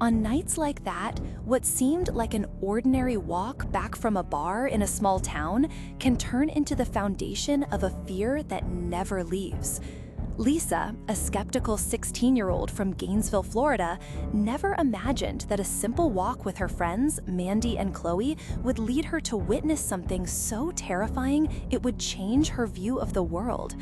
On nights like that, what seemed like an ordinary walk back from a bar in a small town can turn into the foundation of a fear that never leaves. Lisa, a skeptical 16-year-old from Gainesville, Florida, never imagined that a simple walk with her friends, Mandy and Chloe, would lead her to witness something so terrifying it would change her view of the world.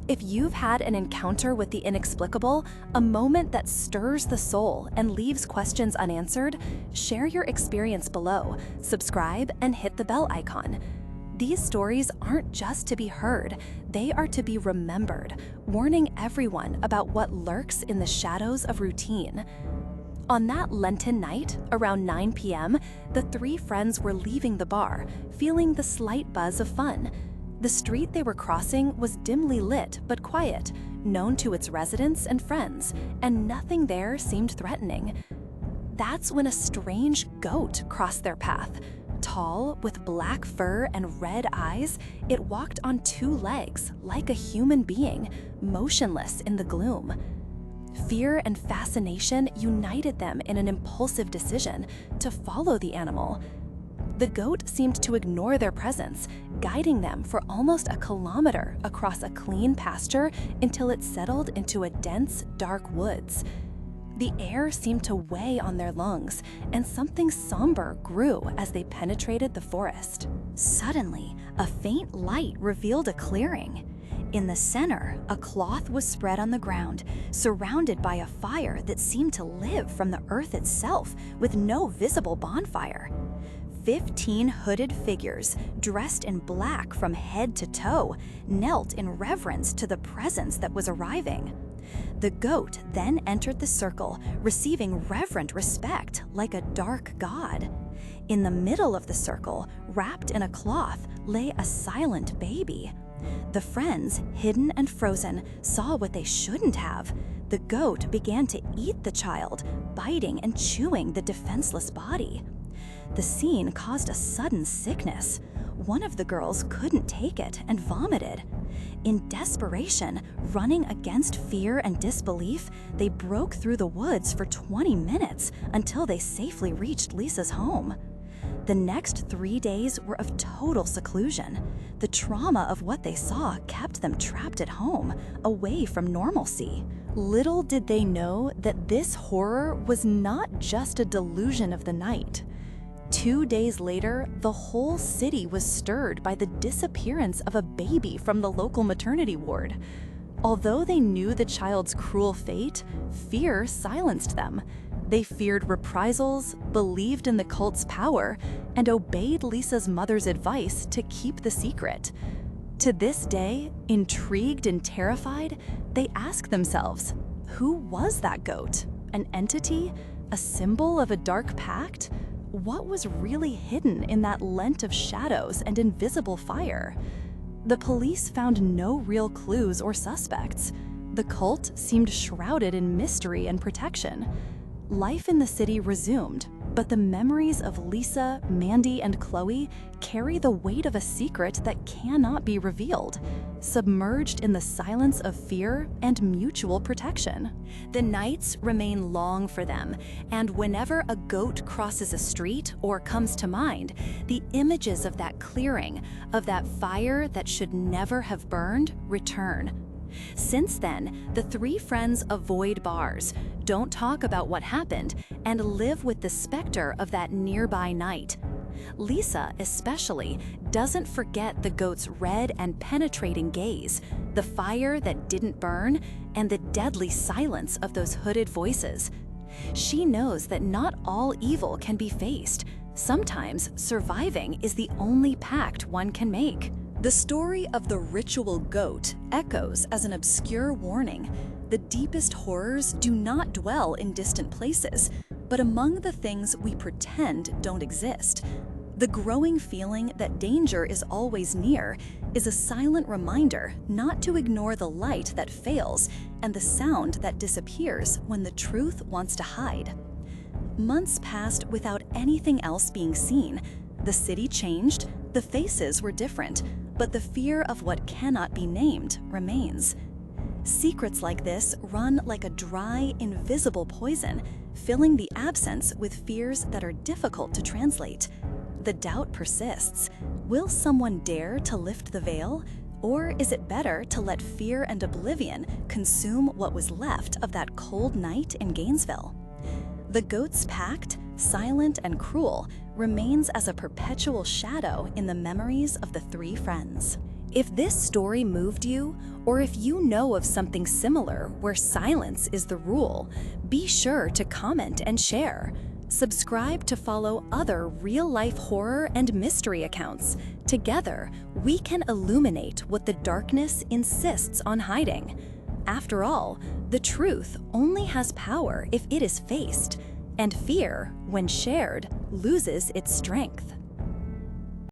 If you've had an encounter with the inexplicable, a moment that stirs the soul and leaves questions unanswered, share your experience below, subscribe, and hit the bell icon. These stories aren't just to be heard, they are to be remembered, warning everyone about what lurks in the shadows of routine. On that Lenten night, around 9 p.m., the three friends were leaving the bar, feeling the slight buzz of fun. The street they were crossing was dimly lit but quiet, known to its residents and friends, and nothing there seemed threatening. That's when a strange goat crossed their path. Tall, with black fur and red eyes, it walked on two legs, like a human being, motionless in the gloom. Fear and fascination united them in an impulsive decision to follow the animal. The goat seemed to ignore their presence, guiding them for almost a kilometer across a clean pasture until it settled into a dense, dark woods. The air seemed to weigh on their lungs, and something somber grew as they penetrated the forest. Suddenly, a faint light revealed a clearing. In the center, a cloth was spread on the ground, surrounded by a fire that seemed to live from the earth itself, with no visible bonfire. 15 hooded figures, dressed in black from head to toe, knelt in reverence to the presence that was arriving. The goat then entered the circle, receiving reverent respect like a dark god. In the middle of the circle, wrapped in a cloth, lay a silent baby. The friends, hidden and frozen, saw what they shouldn't have. The goat began to eat the child, biting and chewing the defenseless body. The scene caused a sudden sickness. One of the girls couldn't take it and vomited. In desperation, running against fear and disbelief, they broke through the woods for 20 minutes until they safely reached Lisa's home. The next 3 days were of total seclusion. The trauma of what they saw kept them trapped at home, away from normalcy. Little did they know that this horror was not just a delusion of the night. 2 days later, the whole city was stirred by the disappearance of a baby from the local maternity ward. Although they knew the child's cruel fate, fear silenced them. They feared reprisals, believed in the cult's power, and obeyed Lisa's mother's advice to keep the secret. To this day, intrigued and terrified, they ask themselves, who was that goat? An entity? A symbol of a dark pact? What was really hidden in that Lent of shadows and invisible fire? The police found no real clues or suspects. The cult seemed shrouded in mystery and protection. Life in the city resumed, but the memories of Lisa, Mandy, and Chloe carry the weight of a secret that cannot be revealed, submerged in the silence of fear and mutual protection. The nights remain long for them, and whenever a goat crosses a street or comes to mind, the images of that clearing, of that fire that should never have burned, return. Since then, the three friends avoid bars, don't talk about what happened, and live with the specter of that nearby night. Lisa, especially, doesn't forget the goat's red and penetrating gaze, the fire that didn't burn, and the deadly silence of those hooded voices. She knows that not all evil can be faced. Sometimes surviving is the only pact one can make. The story of the ritual goat echoes as an obscure warning. The deepest horrors do not dwell in distant places, but among the things we pretend don't exist. The growing feeling that danger is always near is a silent reminder not to ignore the light that fails and the sound that disappears when the truth wants to hide. Months passed without anything else being seen. The city changed, the faces were different, but the fear of what cannot be named remains. Secrets like this run like a dry, invisible poison, filling the absence with fears that are difficult to translate. The doubt persists. Will someone dare to lift the veil? Or is it better to let fear and oblivion consume what was left of that cold night in Gainesville? The Goat's Pact, silent and cruel, remains as a perpetual shadow in the memories of the three friends. If this story moved you, or if you know of something similar where silence is the rule, be sure to comment and share. Subscribe to follow other real-life horror and mystery accounts. Together, we can illuminate what the darkness insists on hiding. After all, the truth only has power if it is faced, and fear, when shared, loses its strength.